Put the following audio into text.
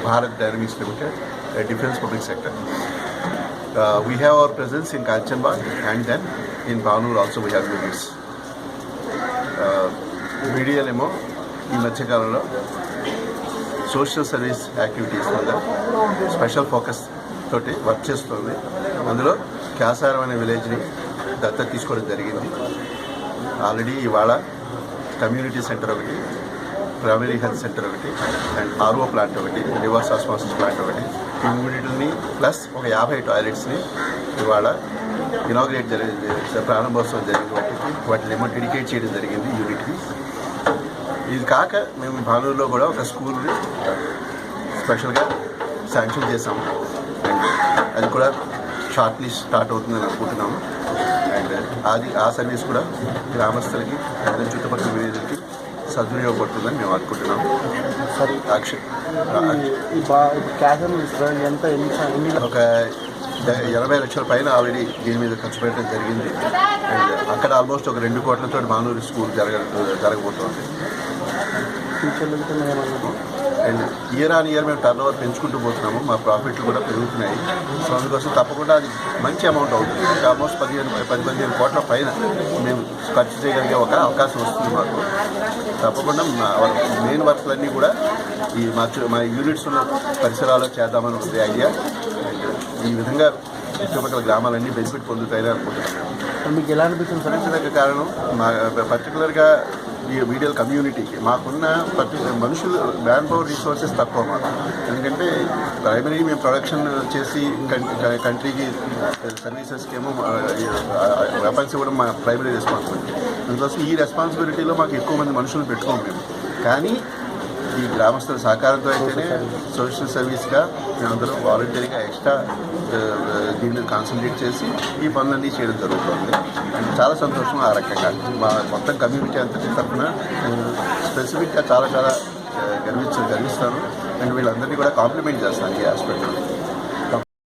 Bharat Dynamics Limited, a defense public sector. We have our presence in Kanchanbag and then in Banur also we have units. BDLMO ఈ మధ్యకాలంలో social service activities మీద special focus తోటి work చేస్తుంది. అందులో క్యాసారం అనే విలేజ్ని దత్తత తీసుకోవడం జరిగింది. ఆల్రెడీ ఇవాళ కమ్యూనిటీ సెంటర్ ఒకటి, ప్రైమరీ హెల్త్ సెంటర్ ఒకటి అండ్ ఆర్ఓ ప్లాంట్ ఒకటి, రివర్స్ ఆస్మాసిస్ ప్లాంట్ ఒకటి, ఈ మూడింటిని ప్లస్ ఒక 50 టాయిలెట్స్ని ఇవాళ ఇనాగ్రేట్ జరిగింది, ప్రారంభోత్సవం జరిగింది. వాటిని ఏమో డెడికేట్ చేయడం జరిగింది యూనిట్కి. ఇది కాక మేము భానూరులో కూడా ఒక స్కూల్ని స్పెషల్గా శాంక్షన్ చేసాము అండ్ అది కూడా షార్ట్లీ స్టార్ట్ అవుతుందని అనుకుంటున్నాము. అండ్ ఆ సర్వీస్ కూడా గ్రామస్తులకి అందరి చుట్టుపక్కల విలేజ్లకి సద్వినియోగపడుతుందని మేము అనుకుంటున్నాము. ఒక 80 లక్షల పైన ఆల్రెడీ దీని మీద ఖర్చు పెట్టడం జరిగింది. అండ్ అక్కడ ఆల్మోస్ట్ ఒక 2 కోట్లతో భానూరు స్కూల్ జరగబోతోంది. అండ్ ఇయర్ ఆన్ ఇయర్ మేము టర్న్ ఓవర్ పెంచుకుంటూ పోతున్నాము, మా ప్రాఫిట్లు కూడా పెరుగుతున్నాయి. సో అందుకోసం తప్పకుండా అది మంచి అమౌంట్ అవుతుంది. ఆల్మోస్ట్ 10-15 కోట్ల పైన మేము ఖర్చు చేయగలిగే ఒక అవకాశం వస్తుంది మాకు. తప్పకుండా మెయిన్ వర్క్లన్నీ కూడా ఈ మా యూనిట్స్ ఉన్న పరిసరాల్లో చేద్దామని ఉంది ఐడియా. అండ్ ఈ విధంగా చుట్టుపక్కల గ్రామాలన్నీ బెనిఫిట్ పొందుతాయని అనుకుంటున్నాను. మీకు ఎలా అనిపిస్తుంది సార్? కారణం మా పర్టికులర్గా ఈ వీడియల్ కమ్యూనిటీకి మాకున్న మనుషులు మ్యాన్ పవర్ రిసోర్సెస్ తక్కువ మాకు. ఎందుకంటే ప్రైమరీ మేము ప్రొడక్షన్ చేసి కంట్రీకి సర్వీసెస్కి ఏమో వెపన్స్ ఇవ్వడం మా ప్రైమరీ రెస్పాన్సిబిలిటీ. అందుకోసం ఈ రెస్పాన్సిబిలిటీలో మాకు ఎక్కువ మంది మనుషులు పెట్టుకోము మేము. కానీ ఈ గ్రామస్తుల సహకారంతో అయితేనే సోషల్ సర్వీస్గా మేమందరం వాలంటీర్గా ఎక్స్ట్రా దీన్ని కాన్సన్ట్రేట్ చేసి ఈ పనులన్నీ చేయడం జరుగుతుంది. అండ్ చాలా సంతోషం ఆ రకంగా మా మొత్తం కమ్యూనిటీ అంతటి తరఫున స్పెసిఫిక్గా చాలా గర్విస్తాను. అండ్ వీళ్ళందరినీ కూడా కాంప్లిమెంట్ చేస్తాను ఈ ఆస్పెక్ట్లో.